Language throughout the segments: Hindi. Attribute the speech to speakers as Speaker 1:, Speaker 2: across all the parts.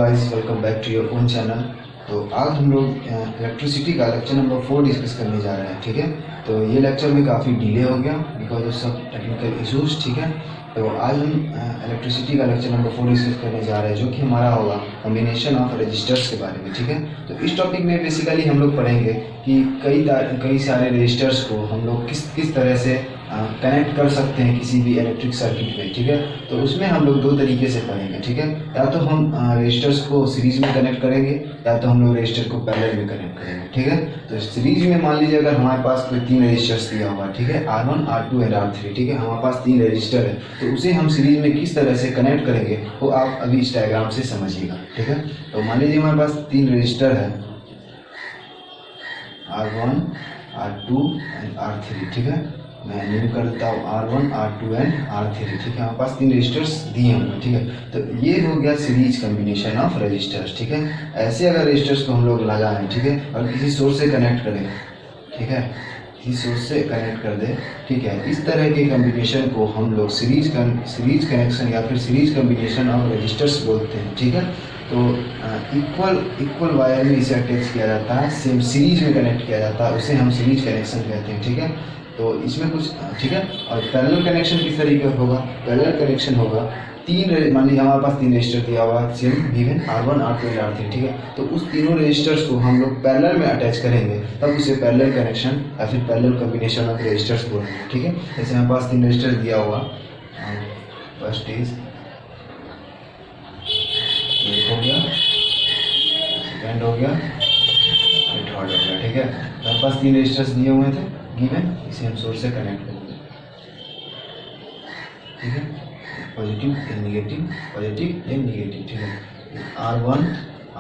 Speaker 1: Guys, welcome back to your own channel. तो आज हम लोग इलेक्ट्रिसिटी का लेक्चर नंबर 4 डिस्कस करने जा रहे हैं। ठीक है, तो ये लेक्चर में काफ़ी डिले हो गया बिकॉज ऑफ सब टेक्निकल इशूज़। ठीक है, तो आज हम इलेक्ट्रिसिटी का लेक्चर नंबर 4 डिस्कस करने जा रहे हैं, जो कि हमारा होगा कॉम्बिनेशन ऑफ रजिस्टर्स के बारे में। ठीक है, तो इस टॉपिक में बेसिकली हम लोग पढ़ेंगे कि कई सारे रजिस्टर्स को हम लोग किस तरह से कनेक्ट कर सकते हैं किसी भी इलेक्ट्रिक सर्किट में। ठीक है, तो उसमें हम लोग दो तरीके से पढ़ेंगे। ठीक है, या तो हम रजिस्टर्स को सीरीज में कनेक्ट करेंगे या तो हम लोग रजिस्टर को पैरेलल में कनेक्ट करेंगे। ठीक है, तो सीरीज में मान लीजिए अगर हमारे पास कोई 3 रजिस्टर्स दिया हुआ है, ठीक है, R1 R2 एंड R3। ठीक है, हमारे पास 3 रजिस्टर है, तो उसे हम सीरीज में किस तरह से कनेक्ट करेंगे वो आप अभी इस डायग्राम से समझिएगा। ठीक है, तो मान लीजिए हमारे पास 3 रजिस्टर है, R1 R2 एंड R3। ठीक है, मैं नेम कर देता हूँ R1 R2 एंड R3। ठीक है, हमारे पास 3 रजिस्टर्स दिए हुए। ठीक है, तो ये हो गया सीरीज कॉम्बिनेशन ऑफ रजिस्टर्स। ठीक है, ऐसे अगर रजिस्टर्स को हम लोग लगाएं, ठीक है, और किसी सोर्स से कनेक्ट करें, ठीक है, किसी सोर्स से कनेक्ट कर दे, ठीक है, इस तरह के कॉम्बिनेशन को हम लोग सीरीज कनेक्शन या फिर सीरीज कॉम्बिनेशन ऑफ रजिस्टर्स बोलते हैं। ठीक है, तो इक्वल वायर में इसे अटैच किया जाता है, सेम सीरीज में कनेक्ट किया जाता है, उसे हम सीरीज कनेक्शन कहते हैं। ठीक है, तो इसमें कुछ ठीक है, और पैरेलल कनेक्शन किस तरीके का होगा? पैरेलल कनेक्शन होगा, मान लीजिए हमारे पास 3 रजिस्टर दिया हुआ है, same given R1 R2 R3। ठीक है, तो उस तीनों रजिस्टर्स को हम लोग पैरेलल में अटैच करेंगे, तब उसे पैरेलल कनेक्शन या फिर पैरेलल कॉम्बिनेशन ऑफ रजिस्टर्स बोलेंगे। ठीक है, जैसे हमारे पास 3 रजिस्टर दिया हुआ, फर्स्ट इज हो गया, सेकेंड हो गया, थर्ड हो गया। ठीक है, हमारे पास 3 रजिस्टर्स दिए हुए थे गिवन, इसे हम सोर्स से कनेक्ट करेंगे। ठीक है, positive and negative, positive and negative. ठीक है, R1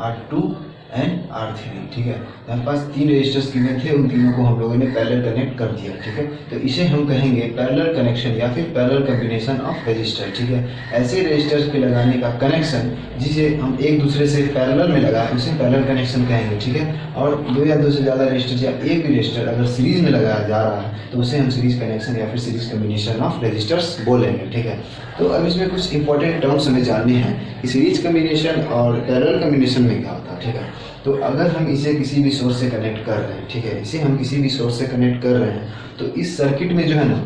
Speaker 1: R2 एंड R3। ठीक है, हमारे पास 3 रजिस्टर्स गिवन थे, उन तीनों को हम लोगों ने पैरेलल कनेक्ट कर दिया। ठीक है, तो इसे हम कहेंगे पैरेलल कनेक्शन या फिर पैरेलल कॉम्बिनेशन ऑफ रजिस्टर। ठीक है, ऐसे रजिस्टर्स के लगाने का कनेक्शन जिसे हम एक दूसरे से पैरेलल में लगाएं उसे पैरेलल कनेक्शन कहेंगे। ठीक है, और 2 या 2 से ज़्यादा रजिस्टर या एक भी रजिस्टर अगर सीरीज में लगाया जा रहा है तो उसे हम सीरीज कनेक्शन या फिर सीरीज कॉम्बिनेशन ऑफ रजिस्टर्स बोलेंगे। ठीक है, तो अब इसमें कुछ इंपॉर्टेंट टर्म्स हमें जानने हैं कि सीरीज कॉम्बिनेशन और पैरेलल कॉम्बिनेशन में क्या होता है। ठीक है, तो अगर हम इसे किसी भी सोर्स से कनेक्ट कर रहे हैं, ठीक है, इसे हम किसी भी सोर्स से कनेक्ट कर रहे हैं, तो इस सर्किट में जो है ना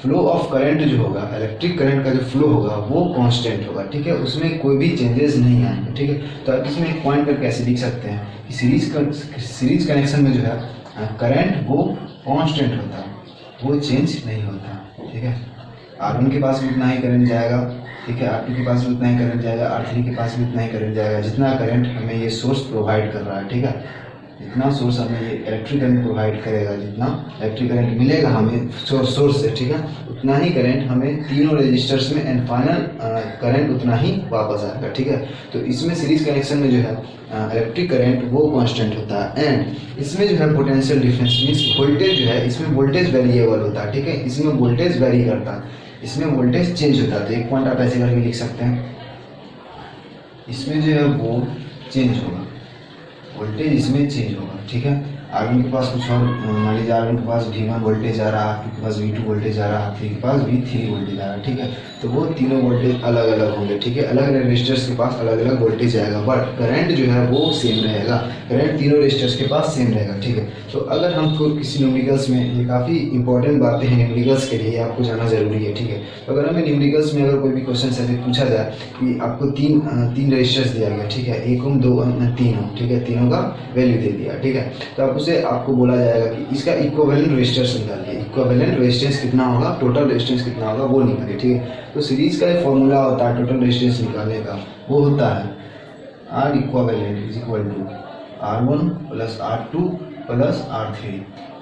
Speaker 1: फ्लो ऑफ करंट जो होगा, इलेक्ट्रिक करंट का जो फ्लो होगा वो कांस्टेंट होगा। ठीक है, उसमें कोई भी चेंजेस नहीं आएंगे। ठीक है, तो आप इसमें एक पॉइंट करके ऐसे लिख सकते हैं कि सीरीज कनेक्शन में जो है करंट वो कांस्टेंट होता है, वो चेंज नहीं होता। ठीक है, R1 के पास भी उतना ही करंट जाएगा, ठीक है, R2 के पास भी उतना ही करंट जाएगा, R3 के पास भी उतना ही करंट जाएगा, जितना करंट हमें ये सोर्स प्रोवाइड कर रहा है। ठीक है, जितना सोर्स हमें ये इलेक्ट्रिक करंट प्रोवाइड करेगा, जितना इलेक्ट्रिक करंट मिलेगा हमें सोर्स से, ठीक है, उतना ही करंट हमें तीनों रजिस्टर्स में एंड फाइनल करंट उतना ही वापस आएगा। ठीक है, तो इसमें सीरीज कनेक्शन में जो है इलेक्ट्रिक करंट वो कांस्टेंट होता है, एंड इसमें जो है पोटेंशियल डिफरेंस मीन्स वोल्टेज जो है, इसमें वोल्टेज वेरिएबल होता है। ठीक है, इसमें वोल्टेज वेरी करता है, इसमें वोल्टेज चेंज होता है। तो एक पॉइंट आप ऐसे करके लिख सकते हैं, इसमें जो है वो चेंज होगा, वोल्टेज इसमें चेंज होगा। ठीक है, R1 के पास कुछ और, मान लीजिए R1 के पास V1 वोल्टेज आ रहा है, R2 के पास V2 वोल्टेज आ रहा है, R3 के पास V3 वोल्टेज आ रहा है। ठीक है, तो वो तीनों वोल्टेज अलग अलग होंगे। ठीक है, अलग अलग रजिस्टर्स के पास अलग अलग वोल्टेज आएगा, बट करंट जो है वो सेम रहेगा, करंट तीनों रजिस्टर्स के पास सेम रहेगा। ठीक है, तो अगर हमको किसी न्यूमेरिकल्स में, ये काफ़ी इंपॉर्टेंट बातें हैं न्यूमेरिकल्स के लिए, आपको जाना जरूरी है। ठीक है, तो अगर हमें न्यूमेरिकल्स में अगर कोई भी क्वेश्चन ऐसे पूछा जाए कि आपको तीन रजिस्टर्स दिया गया, ठीक है, 1 ओम 2 ओम 3 ओम, ठीक है, तीनों का वैल्यू दे दिया। ठीक है, तो आपको बोला जाएगा कि इसका इक्विवेलेंट रेजिस्टेंस निकालिए, इक्विवेलेंट रेजिस्टेंस कितना होगा, टोटल रेजिस्टेंस कितना होगा वो निकालिए। ठीक है, तो सीरीज का एक फॉर्मूला होता है टोटल रेजिस्टेंस निकालने का, वो होता है R equivalent is equal to R1 plus R2 plus R3।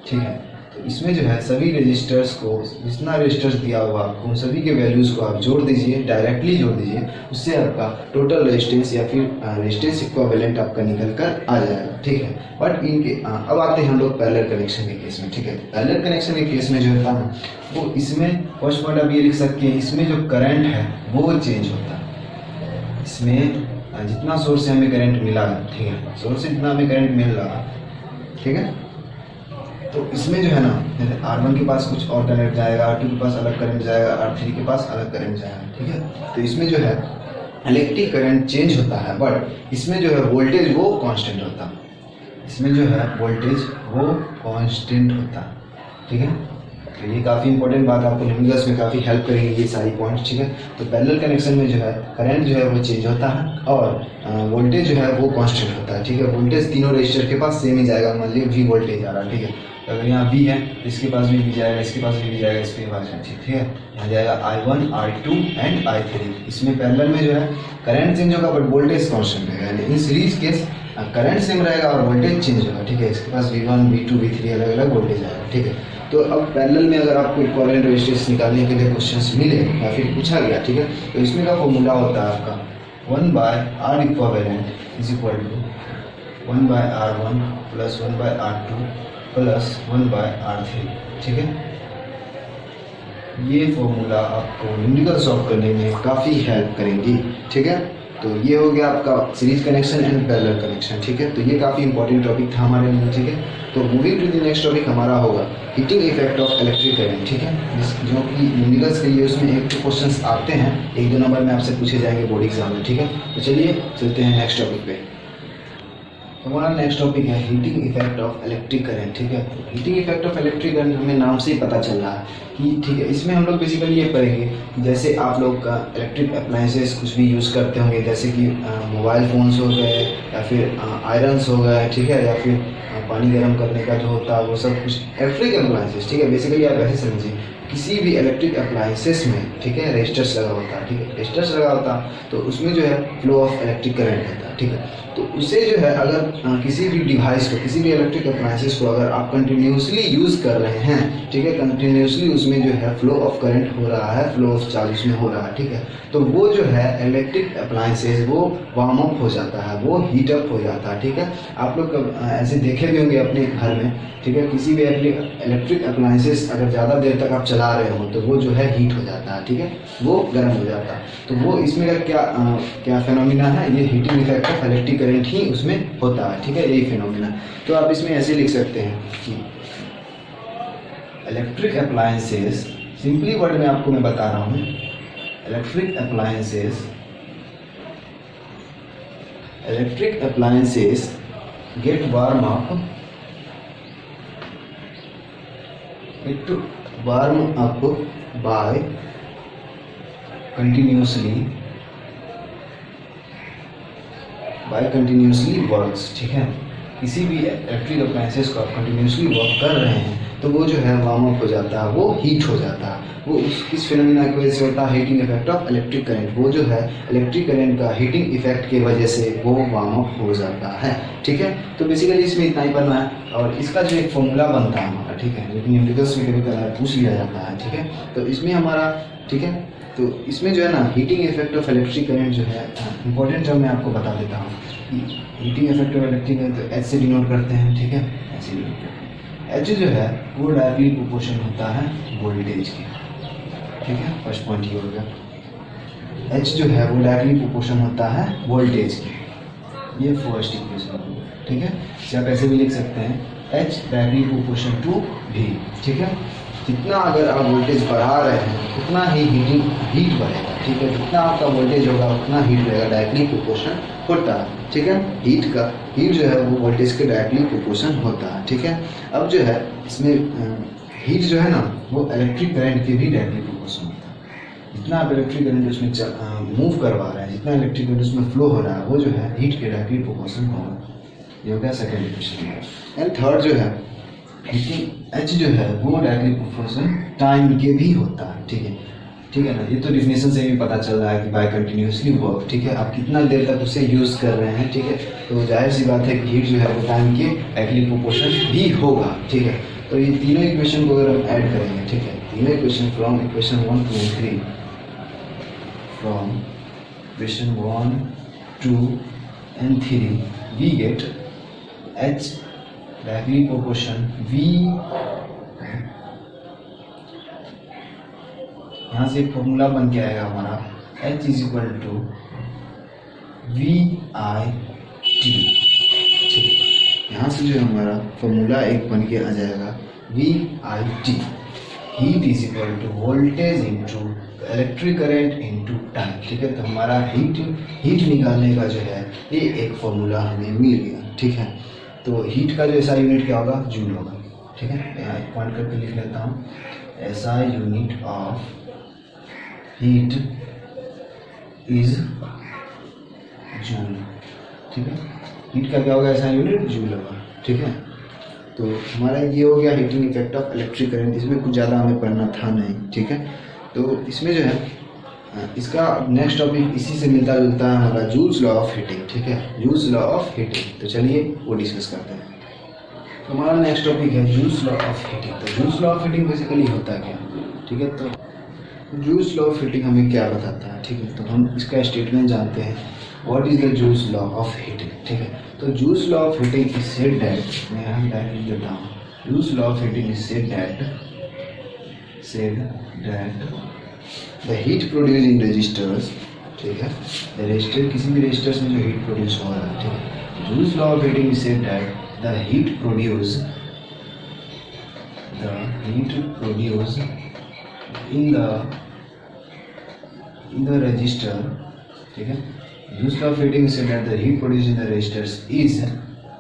Speaker 1: ठीक है, तो इसमें जो है सभी रजिस्टर्स को, जितना रजिस्टर्स दिया हुआ आपको उन सभी के वैल्यूज़ को आप जोड़ दीजिए, डायरेक्टली जोड़ दीजिए, उससे आपका टोटल रेजिस्टेंस या फिर रेजिस्टेंस इक्विवेलेंट आपका निकल कर आ जाएगा। ठीक है, बट इनके अब आते हैं हम लोग पैरेलल कनेक्शन के केस में। ठीक है, पैरेलल कनेक्शन के केस में जो होता है वो, इसमें फर्स्ट पॉइंट आप ये लिख सकते हैं, इसमें जो करंट है वो चेंज होता है। इसमें जितना सोर्स से हमें करंट मिला है, ठीक है, सोर्स से जितना हमें करंट मिल रहा है, ठीक है, तो इसमें जो है ना R1 के पास कुछ और करंट जाएगा, R2 के पास अलग करंट जाएगा, R3 के पास अलग करंट जाएगा। ठीक है, तो इसमें जो है इलेक्ट्रिक करंट चेंज होता है, बट इसमें जो है वोल्टेज वो कांस्टेंट होता है, इसमें जो है वोल्टेज वो कांस्टेंट होता है, ठीक है। तो ये काफ़ी इंपॉर्टेंट बात आपको न्यूमेरिकल्स में काफ़ी हेल्प करेंगे ये सारी पॉइंट्स, ठीक है। तो पैरेलल कनेक्शन में जो है करंट जो है वो चेंज होता है और वोल्टेज जो है वो कांस्टेंट होता है, ठीक है। वोल्टेज तीनों रेजिस्टर के पास सेम ही जाएगा, मान लीजिए V वोल्टेज आ रहा है, ठीक है। तो अगर यहाँ V है इसके पास भी जाएगा, इसके पास भी जाएगा, इसके पास भी, ठीक है। यहाँ जाएगा I1, I2 एंड I3। इसमें पैरेलल में जो है करंट चेंज होगा बट वोल्टेज कांस्टेंट रहेगा, यानी in series case current same रहेगा और वोल्टेज चेंज होगा, ठीक है। इसके पास V1, V2, V3 अलग अलग वोल्टेज आएगा, ठीक है। तो अब पैरेलल में अगर आपको इक्विवेलेंट रेजिस्टेंस निकालने के लिए क्वेश्चंस मिले या फिर पूछा गया, ठीक है, तो इसमें का फॉर्मूला होता है आपका 1/R equivalent is equal to 1/R1 plus 1/R2 plus 1/R3, ठीक है। ये फॉर्मूला आपको न्यूमेरिकल सॉल्व करने में काफ़ी हेल्प करेंगी, ठीक है। तो ये हो गया आपका series connection and parallel connection, ठीक है। तो ये काफ़ी इंपॉर्टेंट टॉपिक था हमारे लिए, ठीक है। तो moving to the next topic हमारा होगा heating effect of electric current, ठीक है। जो कि न्यूमेरिकल्स के लिए उसमें एक तो क्वेश्चंस आते हैं, 1-2 नंबर में आपसे पूछे जाएंगे बोर्ड एग्जाम में, ठीक है। तो चलिए चलते हैं नेक्स्ट टॉपिक पे। हमारा नेक्स्ट टॉपिक है heating effect of electric current, ठीक है। Heating effect of electric current हमें नाम से ही पता चल रहा है कि, ठीक है, इसमें हम लोग बेसिकली ये पढ़ेंगे कि जैसे आप लोग का इलेक्ट्रिक अप्लायंसेस कुछ भी यूज़ करते होंगे, जैसे कि मोबाइल फ़ोन्स हो गए या फिर आयरन्स हो गए, ठीक है, या फिर पानी गर्म करने का जो होता है वो सब कुछ इलेक्ट्रिक अप्लायंसेस, ठीक है। बेसिकली आप ऐसे समझिए किसी भी इलेक्ट्रिक अप्लायंसेस में, ठीक है, रेजिस्टर्स लगा होता है, ठीक है, रेजिस्टर्स लगा होता है तो उसमें जो है फ्लो ऑफ इलेक्ट्रिक करंट होता है, ठीक है। तो उसे जो है अगर किसी भी डिवाइस को, किसी भी इलेक्ट्रिक अप्लायंसेस को अगर आप कंटिन्यूसली यूज़ कर रहे हैं, ठीक है, कंटिन्यूसली उसमें जो है फ्लो ऑफ करंट हो रहा है, फ्लो ऑफ चार्ज उसमें हो रहा है, ठीक है। तो वो जो है इलेक्ट्रिक अप्लायंसेस वो वार्म अप हो जाता है, वो हीट अप हो जाता है, ठीक है। आप लोग ऐसे देखे भी होंगे अपने घर में, ठीक है, किसी भी इलेक्ट्रिक अप्लायंसेस अगर ज़्यादा देर तक आप चला रहे हो तो वो जो है हीट हो जाता है, ठीक है, वो गर्म हो जाता है। तो वो इसमें का क्या फेनोमिना है, ये heating effect of electric current ही उसमें होता है, ठीक है, यही फेनोमिना। तो आप इसमें ऐसे लिख सकते हैं कि इलेक्ट्रिक अप्लायंसेस, सिंपली वर्ड में आपको मैं बता रहा हूँ, electric appliances get warm up by continuously works, ठीक है। किसी भी इलेक्ट्रिक अप्लायंसेस को आप कंटिन्यूसली वर्क कर रहे हैं तो वो जो है वार्म अप हो जाता है, वो हीट हो जाता है। वो इस फिनोमिना की वजह से होता है heating effect of electric current. वो जो है इलेक्ट्रिक करंट का हीटिंग इफेक्ट की वजह से वो वार्म अप हो जाता है, ठीक है। तो बेसिकली इसमें इतना ही पढ़ना है और इसका जो एक फॉर्मूला बनता है हमारा, ठीक है, जो कि न्यूमेरिकल्स में कभी कभार पूछ लिया जाता है, ठीक है। तो इसमें हमारा, ठीक है, तो इसमें जो है ना heating effect of electric current जो है इंपॉर्टेंट टर्म मैं आपको बता देता हूँ। Heating effect of electric current तो एच से डिनोट करते हैं, ठीक है, ऐसे डिनोट करते हैं। एच जो है वो डायरेक्टली प्रोपोर्शन होता है वोल्टेज की, ठीक है, फर्स्ट पॉइंट ये हो गया। एच जो है वो डायरेक्टली प्रोपोर्शन होता है वोल्टेज की, ये फर्स्ट इक्वेशन, ठीक है। आप ऐसे भी लिख सकते हैं H directly proportion to V, ठीक है। जितना अगर आप वोल्टेज बढ़ा रहे हैं उतना ही हीट बढ़ेगा, ठीक है। जितना आपका वोल्टेज होगा उतना हीट रहेगा, डायरेक्टली प्रोपोर्शन होता है, ठीक है। हीट जो है वो वोल्टेज के डायरेक्टली प्रोपोर्शन होता है, ठीक है। अब जो है इसमें हीट जो है ना वो इलेक्ट्रिक करंट के भी डायरेक्टली प्रोपोर्शन होता है। जितना आप इलेक्ट्रिक करंट उसमें मूव करवा रहे हैं, जितना इलेक्ट्रिक करंट उसमें फ्लो हो रहा है, वो जो है हीट के डायरेक्टली प्रोपोर्शन होगा। ये हो गया सेकेंड इक्वेशन। एंड थर्ड जो है हीटिंग एच जो है वो डायरेक्टली प्रोपोर्शन टाइम के भी होता है, ठीक है, ठीक है ना। ये तो डिफिनेशन से भी पता चल रहा है कि बाय कंटिन्यूसली वर्क, ठीक है, आप कितना देर तक उसे यूज़ कर रहे हैं, ठीक है। तो जाहिर सी बात है कि हीट जो है वो टाइम के डायरेक्टली प्रोपोर्शन भी होगा, ठीक है। तो ये तीनों इक्वेशन को अगर हम ऐड करेंगे, ठीक है, तीनों equation from equation 1, 2 and 3, from equation 1, 2 and 3 we get H directly proportion V, यहाँ से एक फॉर्मूला बन के आएगा हमारा H is equal to V I T, ठीक। यहाँ से जो हमारा फॉर्मूला एक बन के आ जाएगा V I T, heat is equal to voltage into electric current into time, ठीक है। तो हमारा हीट निकालने का जो है ये एक फॉर्मूला हमें मिल गया, ठीक है। तो हीट का जो एसआई यूनिट क्या होगा, जूल होगा, ठीक है। यहाँ एक पॉइंट करके लिख लेता हूँ, SI unit of heat is joule, ठीक है। हीट का क्या होगा, एसआई यूनिट जूल होगा, ठीक है। तो हमारा ये हो गया heating effect of electric current. इसमें कुछ ज़्यादा हमें पढ़ना था नहीं, ठीक है। तो इसमें जो है इसका नेक्स्ट टॉपिक इसी से मिलता जुलता है हमारा जूल्स लॉ ऑफ हीटिंग, ठीक है, जूल्स लॉ ऑफ हीटिंग। तो चलिए वो डिस्कस करते हैं। तो हमारा नेक्स्ट टॉपिक है जूल्स लॉ ऑफ हीटिंग। तो Joule's law of heating basically होता है क्या, ठीक है। तो जूल्स लॉ ऑफ हीटिंग हमें क्या बताता है, ठीक है। तो हम इसका स्टेटमेंट जानते हैं, what is the Joule's law of heating, ठीक है। तो Joule's law of heating is said that, मैं यहाँ डायरेक्ट लिख देता हूँ, Joule's law of heating is said that the heat produce in resistors, ठीक है, रेजिस्टर किसी भी रेजिस्टर्स में जो हीट प्रोड्यूस हो रहा है, ठीक है। Joules law of heating is said that the heat produce in the resistor, ठीक है। Joules law of heating said that the heat produced in the resistors is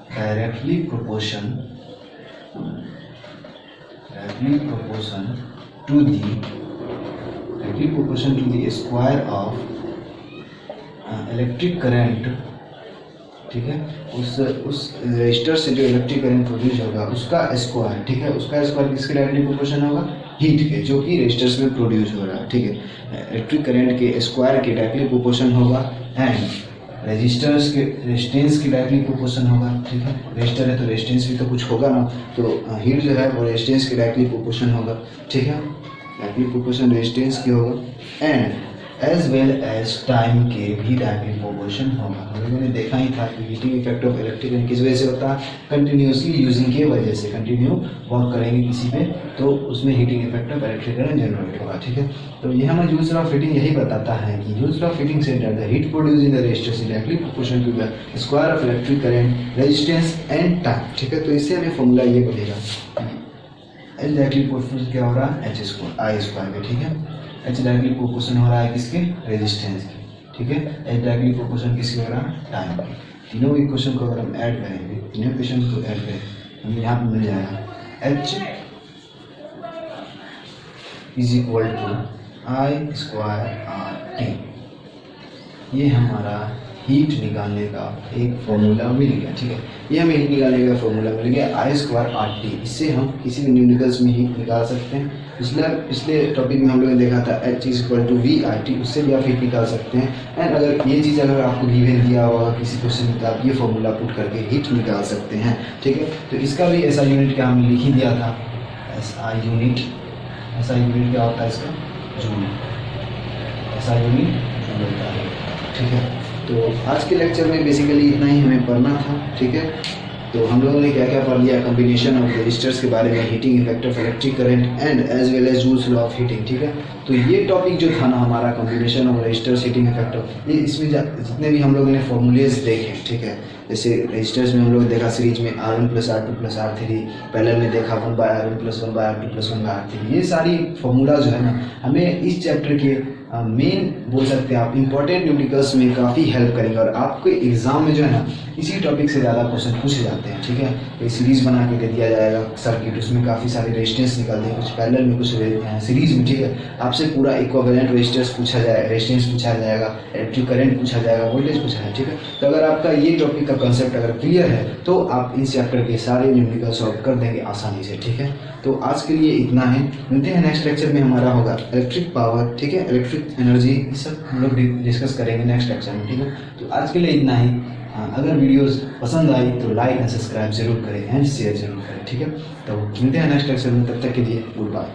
Speaker 1: directly proportion to the square of electric current, ठीक है। उस रेजिस्टर से जो इलेक्ट्रिक करंट प्रोड्यूस होगा उसका स्क्वायर, ठीक है। उसका स्क्वायर किसके डायरेक्टली प्रोपोर्शन होगा, हीट के, जो कि रेजिस्टर्स में प्रोड्यूस हो रहा है, ठीक है। इलेक्ट्रिक करंट के स्क्वायर के डायरेक्टली प्रोपोर्शन होगा एंड रेजिस्टर्स के रेजिस्टेंस की डायरेक्टली प्रोपोर्शन होगा, ठीक है। रेजिस्टर है तो रेजिस्टेंस भी तो कुछ होगा ना, तो हीट जो है वो रेजिस्टेंस के डायरेक्टली प्रोपोर्शन होगा, ठीक है। डायरेक्टली प्रोपोर्शन रेजिस्टेंस के होगा and as well as time के भी डायरेक्टली प्रोपोर्शन होगा। हम लोगों ने देखा ही था कि heating effect of electric current किस वजह से होता है, कंटिन्यूसली यूजिंग के वजह से। कंटिन्यू वर्क करेंगे किसी पे तो उसमें heating effect of electric current generate होगा, ठीक है। तो ये हमें जूल्स लॉ ऑफ हीटिंग यही बताता है कि जूल्स लॉ ऑफ हीटिंग से the heat produce in the resistor is directly proportional to the square of electric current, resistance and time, ठीक है। तो इससे हमें फॉर्मूला ये बनेगा, एच डायरेक्टली प्रोपोर्शनल क्या हो रहा है, एच स्क्वायर आई स्क्वायर पे, ठीक है। एच डायरेक्टली प्रोपोर्शन हो रहा है किसके, रेजिस्टेंस की, ठीक है। एच डायरेक्टली प्रोपोर्शन किसके हो रहा है, टाइम की। तीनों इक्वेशन को अगर हम ऐड करेंगे, तीनों इक्वेशन को ऐड करें, हमें यहाँ पर मिल जाएगा H is equal to I square R T. ये हमारा हीट निकालने का एक फॉर्मूला मिल गया, ठीक है। ये हमें हीट निकालने का फॉर्मूला मिल गया आई स्क्वायर आर टी। इससे हम किसी भी न्यूमेरिकल्स में हीट निकाल सकते हैं। पिछले टॉपिक में हम लोगों ने देखा था H is equal to V I T, उससे भी आप हीट निकाल सकते हैं। एंड अगर ये चीज़ अगर आपको गिवन दिया होगा किसी क्वेश्चन में तो आप ये फॉर्मूला पुट करके हीट निकाल सकते हैं, ठीक है। तो इसका भी ऐसा यूनिट क्या हमने लिख ही दिया था, एसआई यूनिट। एसआई यूनिट क्या होता है इसका, जूल। एसआई यूनिट जूल होता है, ठीक है। तो आज के लेक्चर में बेसिकली इतना ही हमें पढ़ना था, ठीक है। तो हम लोगों ने क्या क्या पढ़ लिया, कम्बिनेशन ऑफ रेजिस्टर्स के बारे में, heating effect of electric current and as well as Joule's law of heating, ठीक है। तो ये टॉपिक जो था ना हमारा combination of resistors, heating effect of, ये इसमें जितने भी हम लोगों ने फॉर्मूलेज देखे, ठीक है। जैसे रेजिस्टर्स में हम लोग देखा सीरीज में R1 + R2 + R3, पैरेलल में देखा 1/R1 + 1/R2 + 1/R3। ये सारी फॉर्मूला जो है ना हमें इस चैप्टर के मेन बोल सकते हैं आप इंपॉर्टेंट न्यूमेरिकल्स में काफ़ी हेल्प करेंगे और आपके एग्जाम में जो है ना इसी टॉपिक से ज़्यादा क्वेश्चन पूछे जाते हैं, ठीक है। एक सीरीज बना के दे दिया जाएगा सर्किट, उसमें काफ़ी सारे रेजिस्टेंस निकलते हैं, कुछ पैरेलल में कुछ सीरीज में, ठीक है। आपसे पूरा इक्विवेलेंट रेजिस्टेंस पूछा जाएगा, रेजिस्टेंस पूछा जाएगा, इलेक्ट्रिक करंट पूछा जाएगा, वोल्टेज पूछा जाएगा, ठीक है। तो अगर आपका ये टॉपिक का कंसेप्ट अगर क्लियर है तो आप इस चैप्टर के सारे न्यूमेरिकल सॉल्व कर देंगे आसानी से, ठीक है। तो आज के लिए इतना है, मिलते हैं नेक्स्ट लेक्चर में। हमारा होगा इलेक्ट्रिक पावर, ठीक है, इलेक्ट्रिक एनर्जी, ये सब हम लोग डिस्कस करेंगे नेक्स्ट लेक्चर में, ठीक है। तो आज के लिए इतना ही। अगर वीडियोस पसंद आई तो लाइक एंड सब्सक्राइब जरूर करें एंड शेयर जरूर करें, ठीक है। तो मिलते हैं नेक्स्ट लेक्चर में, तब तक के लिए गुड बाय।